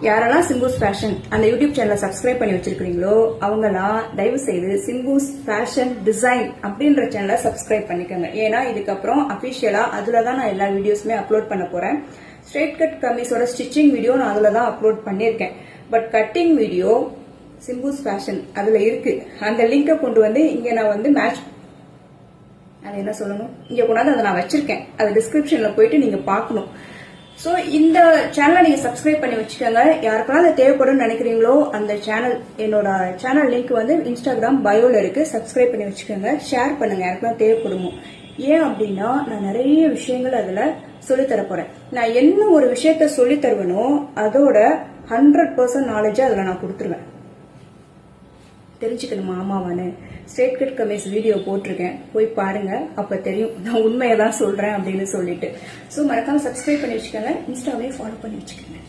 யாரெல்லாம் சிம்பூஸ் ஃபேஷன் அந்த யூடியூப் சேனலை சப்ஸ்கிரைப் பண்ணி வச்சிருக்கீங்களோ அவங்கலாம் தயவு செய்து சிம்பூஸ் ஃபேஷன் டிசைன் அப்படின்ற சேனலை சப்ஸ்கிரைப் பண்ணிக்கோங்க. ஏன்னா இதுக்கப்புறம் அபிஷியலா அதுல தான் நான் எல்லா வீடியோஸுமே அப்லோட் பண்ண போறேன். ஸ்ட்ரெயிட் கட் கமீஸோட ஸ்டிச்சிங் வீடியோ நான் அதுல தான் அப்லோட் பண்ணிருக்கேன். பட் கட்டிங் வீடியோ சிம்பூஸ் ஃபேஷன் அதுல இருக்கு. அந்த லிங்கை கொண்டு வந்து இங்க நான் வந்து மேட்ச் அது என்ன சொல்லணும் இங்க கொண்டாந்து அதை நான் வச்சிருக்கேன். அது டிஸ்கிரிப்ஷன்ல போயிட்டு நீங்க பாக்கணும். சோ இந்த சேனலை நீங்க சப்ஸ்கிரைப் பண்ணி வச்சுக்கோங்க. யாருக்கெல்லாம் அது தேவைப்படும் நினைக்கிறீங்களோ அந்த சேனல் என்னோட சேனல் லிங்க் வந்து இன்ஸ்டாகிராம் பயோல இருக்கு. சப்ஸ்கிரைப் பண்ணி வச்சுக்கோங்க. ஷேர் பண்ணுங்க யாருக்கெல்லாம் தேவைப்படுமோ. ஏன் அப்படின்னா நான் நிறைய விஷயங்கள் அதுல சொல்லித்தர போறேன். நான் என்ன ஒரு விஷயத்த சொல்லி தருவனோ அதோட 100% நாலேஜ் அதுல நான் கொடுத்துருவேன். தெரிஞ்சுக்கணுமா ஆமாவானு ஸ்ட்ரெயிட் கட் கமீஸ் வீடியோ போட்டிருக்கேன், போய் பாருங்க. அப்ப தெரியும் நான் உண்மையை தான் சொல்றேன் அப்படின்னு சொல்லிட்டு. சோ மறக்காம சப்ஸ்கிரைப் பண்ணி வச்சுக்கோங்க. இன்ஸ்டாவையும் ஃபாலோ பண்ணி வச்சுக்கோங்க.